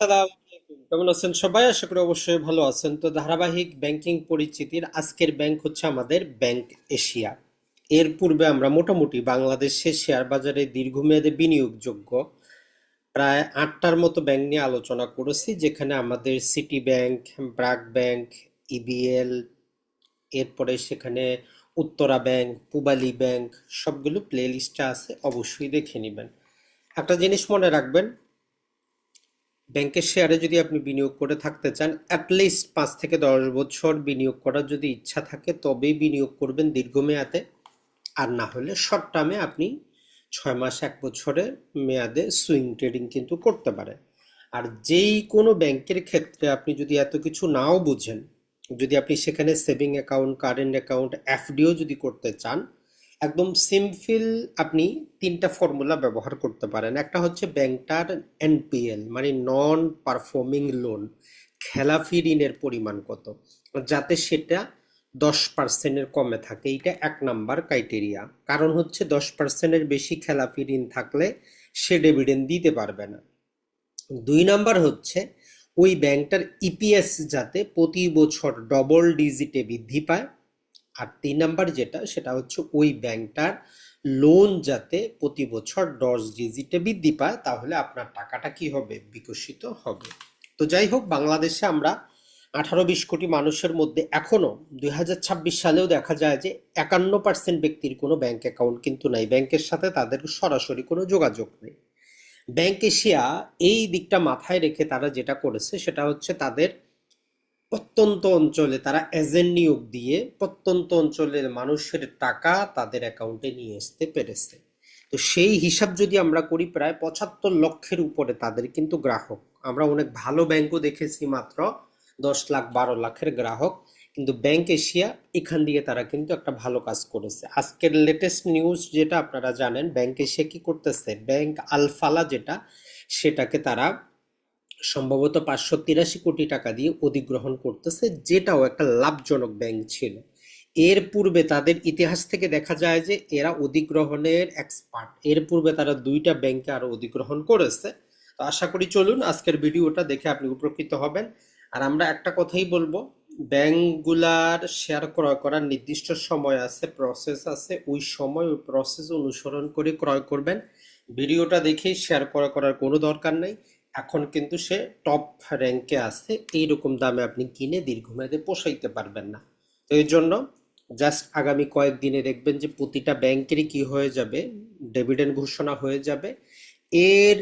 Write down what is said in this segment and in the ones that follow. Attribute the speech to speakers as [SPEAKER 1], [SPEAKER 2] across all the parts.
[SPEAKER 1] সালাম আলাইকুম। কেমন আছেন সবাই? আশা করি অবশ্যই ভালো আছেন। তো ধারাবাহিক ব্যাংকিং পরিচিতির আজকের ব্যাংক হচ্ছে আমাদের ব্যাংক এশিয়া। এর পূর্বে আমরা মোটামুটি বাংলাদেশের শেয়ার বাজারে দীর্ঘমেয়াদে বিনিয়োগযোগ্য প্রায় ৮টার মতো ব্যাংক নিয়ে আলোচনা করেছি, যেখানে আমাদের city bank, BRAC bank, EBL, এরপরে সেখানে উত্তরা ব্যাংক, পূবালী ব্যাংক, সবগুলো প্লে লিস্টে আছে, অবশ্যই দেখে নেবেন। একটা জিনিস মনে রাখবেন, ব্যাংকের শেয়ারে যদি আপনি বিনিয়োগ করে থাকতে চান, অ্যাটলিস্ট ৫ থেকে ১০ বছর বিনিয়োগ করার যদি ইচ্ছা থাকে তবেই বিনিয়োগ করবেন দীর্ঘমেয়াদে। আর না হলে শর্ট টার্মে আপনি ৬ মাস ১ বছরের মেয়াদে সুইং ট্রেডিং কিন্তু করতে পারেন। আর যেই কোনো ব্যাংকের ক্ষেত্রে আপনি যদি এত কিছু নাও বুঝেন, যদি আপনি সেখানে সেভিং অ্যাকাউন্ট, কারেন্ট অ্যাকাউন্ট, এফডিও যদি করতে চান, একদম সিম্পল আপনি ৩টা ফর্মুলা ব্যবহার করতে পারেন। একটা হচ্ছে ব্যাংকটার এনপিএল মানে নন পারফর্মিং লোন, খেলাফি ঋণের পরিমাণ কত, যাতে সেটা 10%-এর কমে থাকে। এইটা ১ নাম্বার ক্রাইটেরিয়া। কারণ হচ্ছে 10%-এর বেশি খেলাফি ঋণ থাকলে সে ডিভিডেন্ড দিতে পারবে না। ২ নাম্বার হচ্ছে ওই ব্যাংকটার ইপিএস যাতে প্রতি বছর ডবল ডিজিটে বৃদ্ধি পায়। আর ৩ নাম্বার যেটা, সেটা হচ্ছে ওই ব্যাংকটার লোন যাতে প্রতি বছর 10 ডিজিটে বৃদ্ধি পায়, তাহলে আপনার টাকাটা কি হবে, বিকশিত হবে। তো যাই হোক, বাংলাদেশে আমরা ১৮-২০ কোটি মানুষের মধ্যে এখনো ২০২৬ সালেও দেখা যায় যে ৫১% ব্যক্তির কোনো ব্যাংক অ্যাকাউন্ট কিন্তু নাই, ব্যাংকের সাথে তাদের সরাসরি কোনো যোগাযোগ নেই। ব্যাংক এশিয়া এই দিকটা মাথায় রেখে তারা যেটা করেছে সেটা হচ্ছে তাদের প্রত্যন্ত অঞ্চলে তারা এজেন্ট নিয়োগ দিয়ে প্রত্যন্ত অঞ্চলের মানুষের টাকা তাদের অ্যাকাউন্টে নিয়ে আসতে পেরেছে। তো সেই হিসাব যদি আমরা করি, প্রায় ৭৫ লক্ষের উপরে তাদের কিন্তু গ্রাহক। আমরা অনেক ভালো ব্যাংকও দেখেছি মাত্র ১০ লাখ ১২ লাখের গ্রাহক, কিন্তু ব্যাংক এশিয়া এখান দিয়ে তারা কিন্তু একটা ভালো কাজ করেছে। আজকের লেটেস্ট নিউজ যেটা আপনারা জানেন, ব্যাংক এশিয়া কি করতেছে, ব্যাংক আলফালা যেটা, সেটাকে তারা সম্ভবত ৫৮৩ কোটি টাকা দিয়ে অধিগ্রহণ করতেছে, যেটাও একটা লাভজনক ব্যাংক ছিল। এর পূর্বে তাদের ইতিহাস থেকে দেখা যায় যে এরা অধিগ্রহণের এক্সপার্ট। এর পূর্বে তারা ২টা ব্যাংকে আরো অধিগ্রহণ করেছে। তো আশা করি, চলুন আজকের ভিডিওটা দেখে আপনি উপকৃত হবেন। আর আমরা একটা কথাই বলবো, ব্যাংকগুলার শেয়ার ক্রয় করার নির্দিষ্ট সময় আছে, প্রসেস আছে, ওই সময় ওই প্রসেস অনুসরণ করে ক্রয় করবেন। ভিডিওটা দেখেই শেয়ার ক্রয় করার কোনো দরকার নাই। এখন কিন্তু সে টপ র্যাঙ্কে আছে, এইরকম দামে আপনি কিনে দীর্ঘমেয়াদে পোষাইতে পারবেন না। তো এই জন্য জাস্ট আগামী কয়েকদিনে দেখবেন যে প্রতিটা ব্যাংকেরই কি হয়ে যাবে, ডিভিডেন্ড ঘোষণা হয়ে যাবে। এর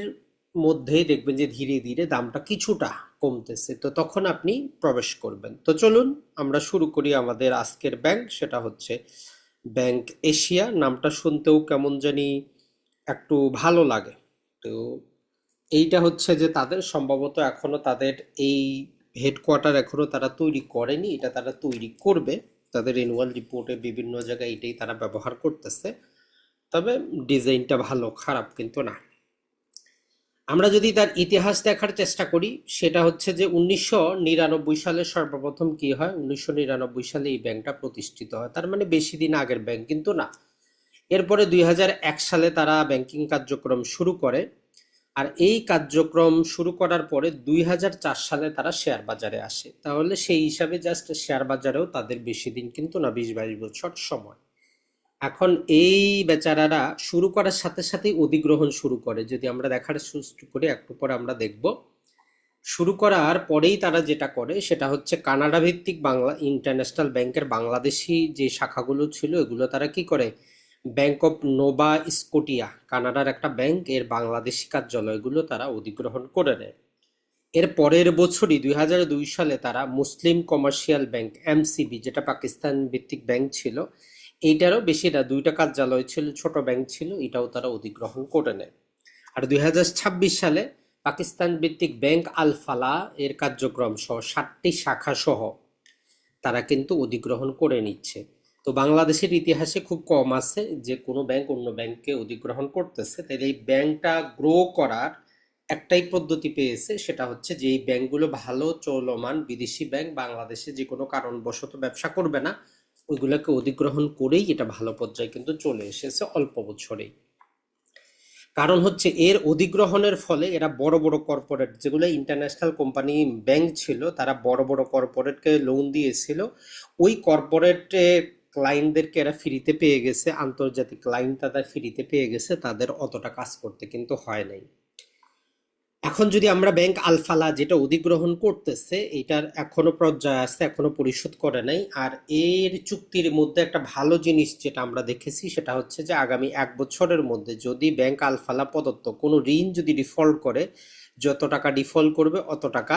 [SPEAKER 1] মধ্যেই দেখবেন যে ধীরে ধীরে দামটা কিছুটা কমতেছে, তো তখন আপনি প্রবেশ করবেন। তো চলুন আমরা শুরু করি আমাদের আজকের ব্যাংক, সেটা হচ্ছে ব্যাংক এশিয়া। নামটা শুনতেও কেমন জানি একটু ভালো লাগে। তো এইটা হচ্ছে যে তাদের সম্ভবত এখনো তাদের এই হেডকোয়ার্টার এখনো তারা তৈরি করেনি, এটা তারা তৈরি করবে। তাদের অ্যানুয়াল রিপোর্টে বিভিন্ন জায়গায় এটাই তারা ব্যবহার করতেছে। তবে ডিজাইনটা ভালো, খারাপ কিন্তু না। আমরা যদি তার ইতিহাস দেখার চেষ্টা করি, সেটা হচ্ছে যে ১৯৯৯ সালে সর্বপ্রথম কি হয়, ১৯৯৯ সালে এই ব্যাংকটা প্রতিষ্ঠিত হয়, তার মানে বেশি দিন আগের ব্যাংক কিন্তু না। এরপরে ২০০১ সালে তারা ব্যাংকিং কার্যক্রম শুরু করে। আর এই কার্যক্রম শুরু করার পরে ২০০৪ সালে তারা শেয়ার বাজারে আসে। তাহলে সেই হিসাবে জাস্ট শেয়ার বাজারেও তাদের বেশি দিন কিন্তু না, ২০-২২ বছর সময়। এখন এই বেচারারা শুরু করার সাথে সাথেই অধিগ্রহণ শুরু করে, যদি আমরা দেখার সুষ্ঠু করে একটু পরে আমরা দেখব। শুরু করার পরেই তারা যেটা করে সেটা হচ্ছে কানাডা ভিত্তিক বাংলা ইন্টারন্যাশনাল ব্যাংকের বাংলাদেশি যে শাখাগুলো ছিল, এগুলো তারা কি করে, ব্যাংক অফ নোভা স্কটিয়া, কানাডার একটা ব্যাংক, এর বাংলাদেশি কার্যালয়গুলো তারা অধিগ্রহণ করে নেয়। এর পরের বছরই ২০০২ সালে তারা মুসলিম কমার্শিয়াল ব্যাংক এমসিবি, যেটা পাকিস্তান ভিত্তিক ব্যাংক ছিল, এইটারও বেশি না, ২টা কার্যালয় ছিল, ছোট ব্যাংক ছিল, এটাও তারা অধিগ্রহণ করে নেয়। আর ২০২৬ সালে পাকিস্তান ভিত্তিক ব্যাংক আল ফালা এর কার্যক্রম সহ ৭টি শাখা সহ তারা কিন্তু অধিগ্রহণ করে নিচ্ছে। তো বাংলাদেশের ইতিহাসে খুব কম আছে যে কোনো ব্যাংক অন্য ব্যাংককে অধিগ্রহণ করতেছে। তাই এই ব্যাংকটা গ্রো করার একটাই পদ্ধতি পেয়েছে, সেটা হচ্ছে যে এই ব্যাংকগুলো ভালো চলমান বিদেশি ব্যাংক, বাংলাদেশে যে কোনো কারণবশত ব্যবসা করবে না, ওইগুলোকে অধিগ্রহণ করেই এটা ভালো পর্যায়ে কিন্তু চলে এসেছে অল্প বছরেই। কারণ হচ্ছে এর অধিগ্রহণের ফলে এরা বড় বড় কর্পোরেট, যেগুলো ইন্টারন্যাশনাল কোম্পানি ব্যাংক ছিল, তারা বড় বড় কর্পোরেটকে লোন দিয়েছিল। ওই কর্পোরেট ক্লায়েন্টদেরকে এরা ফ্রিতে পেয়ে গেছে, আন্তর্জাতিক ক্লায়েন্ট তাদের ফ্রিতে পেয়ে গেছে, তাদের অতটা কাজ করতে কিন্তু হয় নাই। এখন যদি আমরা ব্যাংক আলফালা যেটা অধিগ্রহণ করতেছে, এটার এখনো পর্যায়ে আছে, এখনো পরিশোধ করে নাই। আর এর চুক্তির মধ্যে একটা ভালো জিনিস যেটা আমরা দেখেছি সেটা হচ্ছে যে আগামী 1 বছরের মধ্যে যদি ব্যাংক আলফালা প্রদত্ত কোনো ঋণ যদি ডিফল্ট করে, যত টাকা ডিফল্ট করবে অত টাকা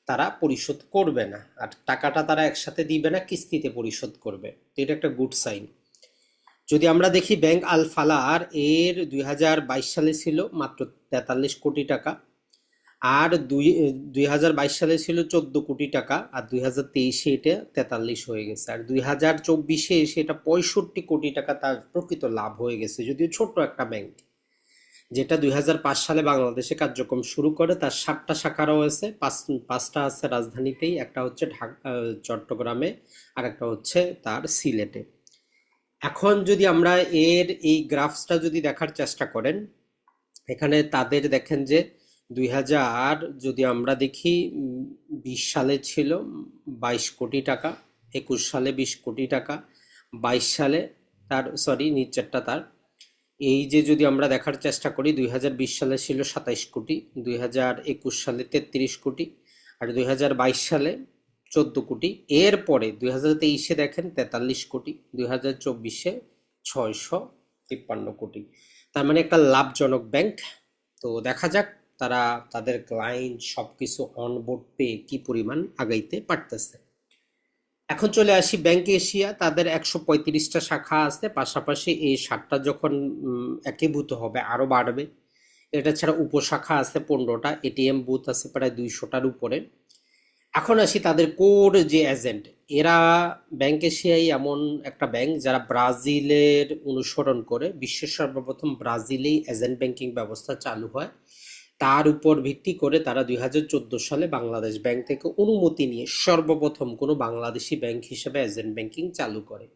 [SPEAKER 1] তারা পরিশোধ করবে না, আর টাকাটা তারা একসাথে দিবে না, কিস্তিতে পরিশোধ করবে। তো এটা একটা গুড সাইন। যদি আমরা দেখি ব্যাংক আলফালার এর 2022 সালে ছিল মাত্র 43 কোটি টাকা, আর 2022 সালে ছিল 14 কোটি টাকা, আর 2023-এ এটা 43 হয়ে গেছে, আর 2024-এ এসে এটা 65 কোটি টাকা তার প্রকৃত লাভ হয়ে গেছে। যদিও ছোট্ট একটা ব্যাংক, যেটা 2005 সালে বাংলাদেশে কার্যক্রম শুরু করে, তার 7টা শাখা রয়েছে, পাঁচটা আছে রাজধানীতেই, একটা হচ্ছে চট্টগ্রামে, আর একটা হচ্ছে তার সিলেটে। এখন যদি আমরা এর এই গ্রাফসটা যদি দেখার চেষ্টা করেন, এখানে তাদের দেখেন যে 2000 যদি আমরা দেখি 20 সালে ছিল 22 কোটি টাকা, 21 সালে 20 কোটি টাকা, 22 সালে তার সরি নিচেরটা তার, এই যে যদি আমরা দেখার চেষ্টা করি 2020 সালে ছিল 27 কোটি, 2021 সালে 33 কোটি, আর 2022 সালে 14 কোটি। এরপরে 2023-এ দেখেন 43 কোটি, 2024-এ 653 কোটি। তার মানে একটা লাভজনক ব্যাংক। তো দেখা যাক তারা তাদের ক্লায়েন্ট সবকিছু অনবোর্ড পেয়ে কি পরিমাণ আগাইতে পারতেছে। এখন চলে আসি ব্যাংক এশিয়া। তাদের 135টা শাখা আছে, পাশাপাশি এই 7টা যখন একীভূত হবে আরো বাড়বে। এটা ছাড়া উপশাখা আছে 15টা, এটিএম বুথ আছে প্রায় 200টার উপরে। এখন আসি তাদের কোর যে এজেন্ট, এরা ব্যাংক এশিয়াই এমন একটা ব্যাংক যারা ব্রাজিলের অনুসরণ করে, বিশ্বের সর্বপ্রথম ব্রাজিলেই এজেন্ট ব্যাংকিং ব্যবস্থা চালু হয়। তার উপর ভিত্তি করে তারা 2014 সালে বাংলাদেশ ব্যাংক থেকে অনুমতি নিয়ে সর্বপ্রথম কোনো বাংলাদেশি ব্যাংক হিসেবে এজেন্ট ব্যাংকিং চালু করে।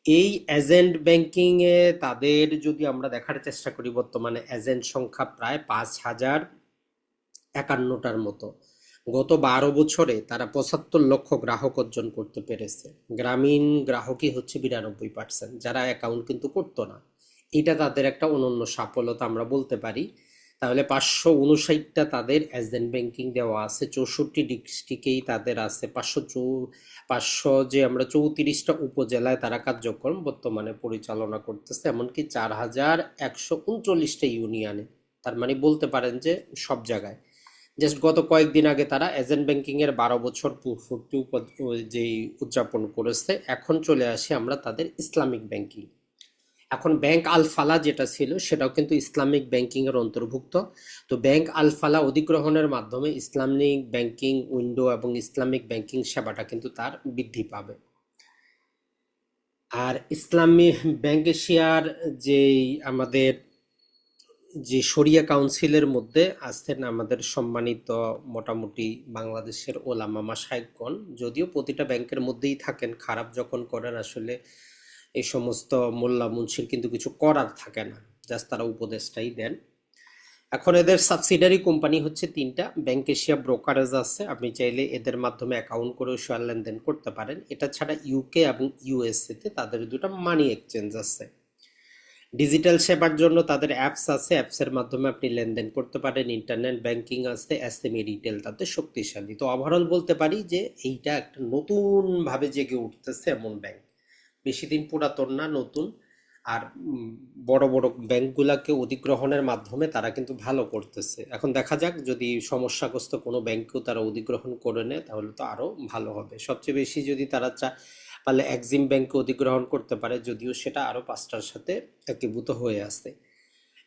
[SPEAKER 1] এই এজেন্ট ব্যাংকিং এ তাদের যদি আমরা দেখার চেষ্টা করি, বর্তমানে এজেন্ট সংখ্যা প্রায় 5051টার মতো। গত 12 বছরে তারা 75 লক্ষ গ্রাহক অর্জন করতে পেরেছে। গ্রামীণ গ্রাহকই হচ্ছে 92%, যারা অ্যাকাউন্ট কিন্তু করতো না। এটা তাদের একটা অনন্য সাফল্যতা আমরা বলতে পারি। তাহলে 559টা তাদের এজেন্ট ব্যাংকিং দেওয়া আছে, 64 ডিস্ট্রিক্টেই তাদের আছে, 500 যে আমরা 34টা উপজেলায় তারা কার্যক্রম বর্তমানে পরিচালনা করতেছে, এমনকি 4139টা ইউনিয়নে। তার মানে বলতে পারেন যে সব জায়গায়। জাস্ট গত কয়েকদিন আগে তারা এজেন্ট ব্যাংকিং এর 12 বছর পূর্তি যেই উদযাপন করেছে। এখন চলে আসি আমরা তাদের ইসলামিক ব্যাংকিং। এখন ব্যাংক আল ফালা যেটা ছিল সেটাও কিন্তু ইসলামিক ব্যাংকিং এর অন্তর্ভুক্ত। তো ব্যাংক আল ফালা অধিগ্রহণের মাধ্যমে ইসলামিক ব্যাংকিং উইন্ডো এবং ইসলামিক ব্যাংকিং সেবাটা কিন্তু তার বৃদ্ধি পাবে। আর ইসলামী ব্যাংক এশিয়ার যে আমাদের যে শরিয়া কাউন্সিলের মধ্যে আছেন আমাদের সম্মানিত মোটামুটি বাংলাদেশের ওলামা মাশায়েখগণ, যদিও প্রতিটা ব্যাংকের মধ্যেই থাকেন, খারাপ যখন করেন আসলে এই সমস্ত মোল্লা মুন্সির কিন্তু কিছু করার থাকে না, জাস্ট তারা উপদেশটাই দেন। এখন এদের সাবসিডারি কোম্পানি হচ্ছে 3টা। ব্যাংক এশিয়া ব্রোকারেজ আছে, আপনি চাইলে এদের মাধ্যমে অ্যাকাউন্ট করেও শেয়ার লেনদেন করতে পারেন। এটা ছাড়া ইউকে এবং ইউএসএ তে তাদের দুটো মানি এক্সচেঞ্জ আছে। ডিজিটাল সেবার জন্য তাদের অ্যাপস আছে, অ্যাপসের মাধ্যমে আপনি লেনদেন করতে পারেন। ইন্টারনেট ব্যাংকিং আছে, এসএমই রিটেল তাদের শক্তিশালী। তো ওভারঅল বলতে পারি যে এইটা একটা নতুন ভাবে জেগে উঠতেছে এমন ব্যাংক, বেশি দিন পুরাতন না, নতুন। আর বড় বড় ব্যাংকগুলোকে অধিগ্রহণের মাধ্যমে তারা কিন্তু ভালো করতেছে। এখন দেখা যাক যদি সমস্যাগ্রস্ত কোনো ব্যাংকেও তারা অধিগ্রহণ করে নেয় তাহলে তো আরো ভালো হবে। সবচেয়ে বেশি যদি তারা পারলে এক্সিম ব্যাংকে অধিগ্রহণ করতে পারে, যদিও সেটা আরো 5টার সাথে একীভূত হয়ে আসছে।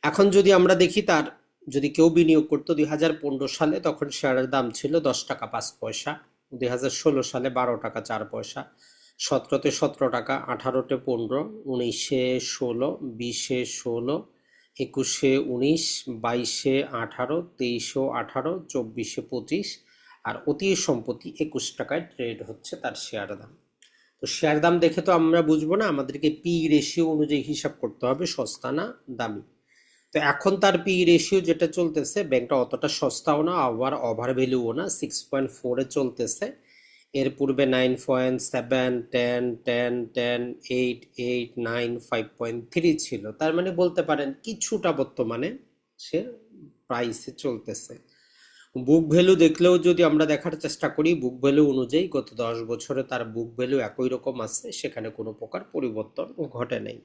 [SPEAKER 1] এখন যদি আমরা দেখি তার যদি কেউ বিনিয়োগ করতো 2015 সালে, তখন শেয়ারের দাম ছিল 10 টাকা 5 পয়সা, 2016 সালে 12 টাকা 4 পয়সা, 17-তে 17 টাকা, 18-তে 15, 19-এ 16, 20-এ 16, 21-এ 19, 22-এ 18, 23-এও 18, 24-এ 25, আর অতি সম্প্রতি 21 টাকায় ট্রেড হচ্ছে তার শেয়ার দাম। তো শেয়ার দাম দেখে তো আমরা বুঝবো না, আমাদেরকে পি রেশিও অনুযায়ী হিসাব করতে হবে সস্তা না দামি। তো এখন তার পি রেশিও যেটা চলতেছে, ব্যাংকটা অতটা সস্তাও না আবার ওভার ভ্যালুও না, 6.4-এ চলতেছে। এর পূর্বে 9.7, 10, 10, 10, 8, 8, 9, 5.3 ছিল। তার মানে বলতে পারেন কিছুটা বর্তমানে সে প্রাইসে চলতেছে। বুক ভ্যালু দেখলেও যদি আমরা দেখার চেষ্টা করি, বুক ভ্যালু অনুযায়ী গত 10 বছরে তার বুক ভ্যালু একই রকম আছে, সেখানে কোনো প্রকার পরিবর্তন ঘটে নাই।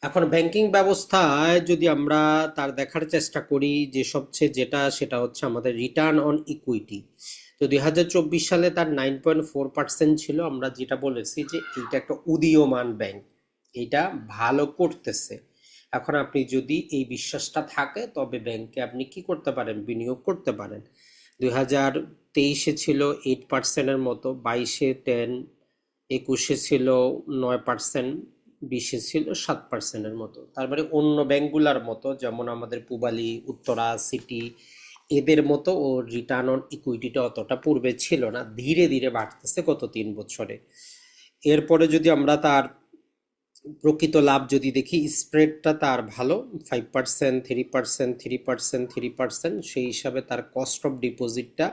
[SPEAKER 1] এখন ব্যাংকিং ব্যবস্থায় যদি আমরা তার দেখার চেষ্টা করি, যে সবচেয়ে যেটা সেটা হচ্ছে আমাদের রিটার্ন অন ইকুইটি। তো 2024 সালে তার 9.4% ছিল। আমরা যেটা বলেছি যে এইটা একটা উদীয়মান ব্যাংক, এটা ভালো করতেছে। এখন আপনি যদি এই বিশ্বাসটা থাকে তবে ব্যাংকে আপনি কি করতে পারেন, বিনিয়োগ করতে পারেন। 2023-এ ছিল 8%-এর মতো, 22-এ 10, 21-এ ছিল 9%, 20-এ ছিল 7%-এর মতো। তারপরে অন্য ব্যাংকগুলার মতো যেমন আমাদের পূবালী, উত্তরা, সিটি, এদের মতো ও রিটার্ন অন ইকুইটিটা অতটা পূর্বে ছিল না, ধীরে ধীরে বাড়তেছে গত 3 বছরে। এরপরে যদি আমরা তার প্রকৃত লাভ যদি দেখি, স্প্রেডটা তার ভালো, 5%, 3%, 3%, 3%। সেই হিসাবে তার কস্ট অফ ডিপোজিটটা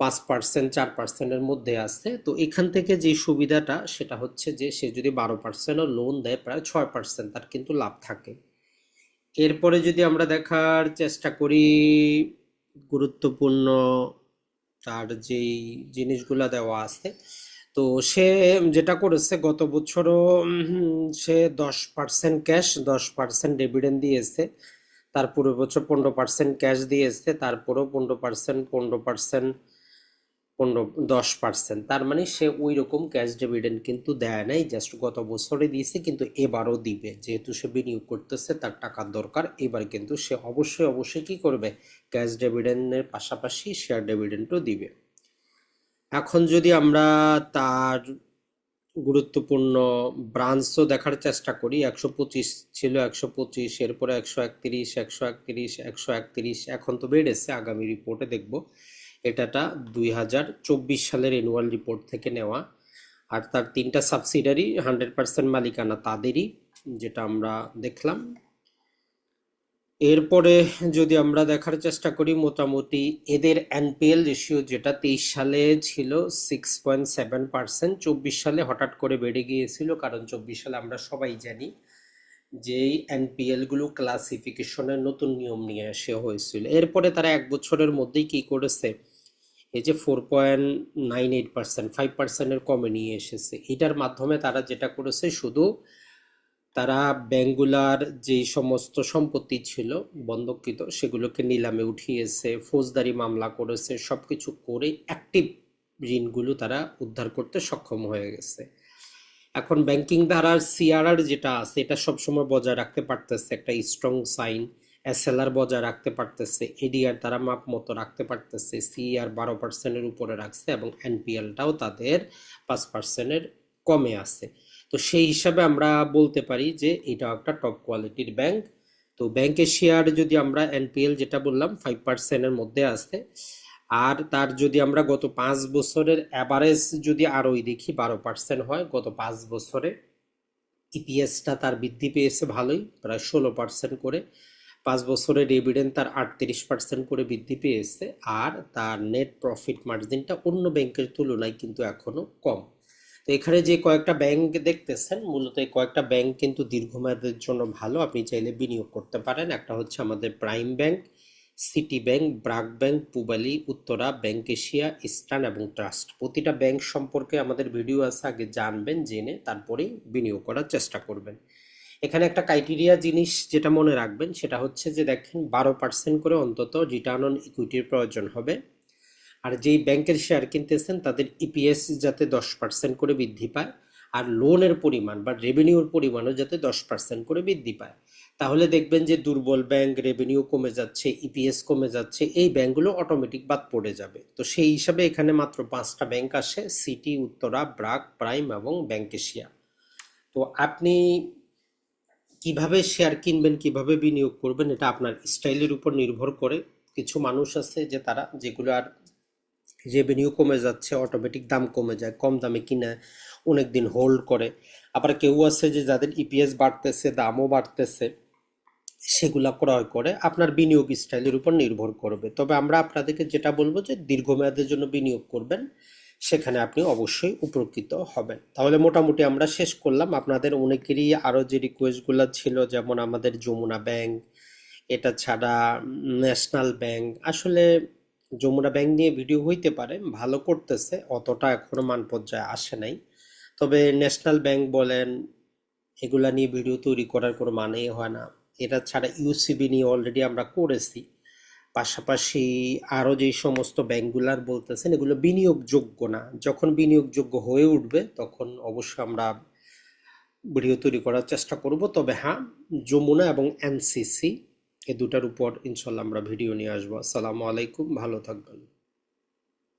[SPEAKER 1] 5%, 4%-এর মধ্যে আছে। তো এখান থেকে যে সুবিধাটা সেটা হচ্ছে যে সে যদি 12%ও লোন দেয়, প্রায় 6% তার কিন্তু লাভ থাকে। এরপরে যদি আমরা দেখার চেষ্টা করি গুরুত্বপূর্ণ তার যেই জিনিসগুলা দেওয়া আছে, তো সে যেটা করেছে গত বছরও সে 10% ক্যাশ, 10% ডিভিডেন্ড দিয়েছে। তার পূর্ব বছর 15% ক্যাশ দিয়েছে, তারপরেও 15%, 15%, 10%। তার মানে সে ওই রকম ক্যাশ ডিভিডেন্ড কিন্তু দেয় নাই, জাস্ট গত বছরে দিয়েছে, কিন্তু এবারও দিবে। যেহেতু সে বিনিয়োগ করতেছে, তার টাকার দরকার, এবার কিন্তু সে অবশ্যই অবশ্যই কি করবে, ক্যাশ ডিভিডেন্ডের পাশাপাশি শেয়ার ডিভিডেন্ডও দিবে। এখন যদি আমরা তার গুরুত্বপূর্ণ ব্রাঞ্চও দেখার চেষ্টা করি, 125 ছিল, 125, এরপরে 131, 131, 131, এখন তো বেড়েছে, আগামী রিপোর্টে দেখব। এটাটা 2024 সালের অ্যানুয়াল রিপোর্ট থেকে নেওয়া। আর তার 3টা সাবসিডারি 100% মালিকানা তাদেরই, যেটা আমরা দেখলাম। এরপরে যদি আমরা দেখার চেষ্টা করি, মোটামুটি এদের এনপিএল রেশিও যেটা 23 সালে ছিল 6.7%, 24 সালে হঠাৎ করে বেড়ে গিয়েছিল, কারণ 24 সালে আমরা সবাই জানি যে এনপিএল গুলো ক্লাসিফিকেশনের নতুন নিয়ম নিয়ে আসা হয়েছিল। এরপরে তারা 1 বছরের মধ্যেই কি করেছে, এই যে 4.98%, 5%-এর কমে নিয়ে এসেছে। এটার মাধ্যমে তারা যেটা করেছে, শুধু তারা ব্যাংকগুলার যেই সমস্ত সম্পত্তি ছিল বন্ধককৃত সেগুলোকে নিলামে উঠিয়েছে, ফৌজদারি মামলা করেছে, সবকিছু করে অ্যাক্টিভ ঋণগুলো তারা উদ্ধার করতে সক্ষম হয়ে গেছে। এখন ব্যাংকিং ধারার সিআরআর যেটা আছে এটা সবসময় বজায় রাখতে পারতেছে, একটা স্ট্রং সাইন। এসএলআর বজায় রাখতে পারতেছে, এডিআর তারা মাপ মতো রাখতে পারতেছে, সিআর 12%-এর উপরে রাখছে, এবং এনপিএলটাও তাদের 5%-এর কমে আছে। তো সেই হিসাবে আমরা বলতে পারি যে এটাও একটা টপ কোয়ালিটির ব্যাংক। তো ব্যাংকের শেয়ার যদি আমরা এনপিএল যেটা বললাম 5%-এর মধ্যে আছে। আর তার যদি আমরা গত 5 বছরের অ্যাভারেজ যদি আরোই দেখি, 12% হয় গত 5 বছরে। ইপিএসটা তার বৃদ্ধি পেয়েছে ভালোই, প্রায় 16% করে। 5 বছরের ডিভিডেন্ড তার 38% করে বৃদ্ধি পেয়েছে। আর তার নেট প্রফিট মার্জিনটা অন্য ব্যাংকের তুলনায় কিন্তু এখনো কম। তো এখানে যে কয়েকটা ব্যাংক দেখতেছেন, মূলত এই কয়েকটা ব্যাংক কিন্তু দীর্ঘমেয়াদের জন্য ভালো, আপনি চাইলে বিনিয়োগ করতে পারেন। একটা হচ্ছে আমাদের prime bank, city bank, BRAC bank, Pubali, Uttara, bank Asia, eastern এবং ট্রাস্ট। প্রতিটা ব্যাংক সম্পর্কে আমাদের ভিডিও আছে, আগে জানবেন, জেনে তারপরেই বিনিয়োগ করার চেষ্টা করবেন। এখানে একটা ক্রাইটেরিয়া জিনিস যেটা মনে রাখবেন সেটা হচ্ছে যে দেখেন 12% করে অন্তত রিটার্ন অন ইকুইটির প্রয়োজন হবে। আর যেই ব্যাংকের শেয়ার কিনতেছেন তাদের ইপিএস যাতে 10% করে বৃদ্ধি পায়, আর লোনের পরিমাণ বা রেভিনিউর পরিমাণও যাতে 10% করে বৃদ্ধি পায়। তাহলে দেখবেন যে দুর্বল ব্যাংক, রেভিনিউ কমে যাচ্ছে, ইপিএস কমে যাচ্ছে, এই ব্যাংকগুলো অটোমেটিক বাদ পড়ে যাবে। তো সেই হিসাবে এখানে মাত্র 5টা ব্যাংক আসে, সিটি, উত্তরা, ব্রাক, প্রাইম এবং ব্যাংক এশিয়া। তো আপনি কিভাবে শেয়ার কিনবেন, কিভাবে বিনিয়োগ করবেন, এটা আপনার স্টাইলের উপর নির্ভর করে। কিছু মানুষ আছে যে তারা যেগুলো আর রেভিনিউ কমে যাচ্ছে, অটোমেটিক দাম কমে যায়, কম দামে কিনে অনেক দিন হোল্ড করে। আবার কেউ আছে যে যাদের ইপিএস বাড়তেছে, দামও বাড়তেছে, সেগুলা ক্রয় করে আপনার বিনিয়োগ স্টাইলের উপর নির্ভর করবে। তবে আমরা আপনাদেরকে যেটা বলবো যে দীর্ঘমেয়াদের জন্য বিনিয়োগ করবেন, সেখানে আপনি অবশ্যই উপকৃত হবেন। তাহলে মোটামুটি আমরা শেষ করলাম। আপনাদের অনেকেরই আরও যে রিকোয়েস্টগুলো ছিল, যেমন আমাদের যমুনা ব্যাংক, এটা ছাড়া ন্যাশনাল ব্যাংক, আসলে যমুনা ব্যাংক নিয়ে ভিডিও হইতে পারে, ভালো করতেছে, অতটা এখনো মান পর্যায়ে আসে নাই। তবে ন্যাশনাল ব্যাংক বলেন, এগুলা নিয়ে ভিডিও তৈরি করার কোনো মানেই হয় না। এটা ছাড়া ইউসিবি নিয়ে অলরেডি আমরা করেছি। পাশাপাশি আরও যেই সমস্ত ব্যাংকগুলার বলতেছেন, এগুলো বিনিয়োগযোগ্য না। যখন বিনিয়োগযোগ্য হয়ে উঠবে তখন অবশ্যই আমরা ভিডিও তৈরি করার চেষ্টা করব। তবে হ্যাঁ, যমুনা এবং এনসিসি, এ দুটার উপর ইনশাল্লাহ আমরা ভিডিও নিয়ে আসবো। আসসালামু আলাইকুম, ভালো থাকবেন।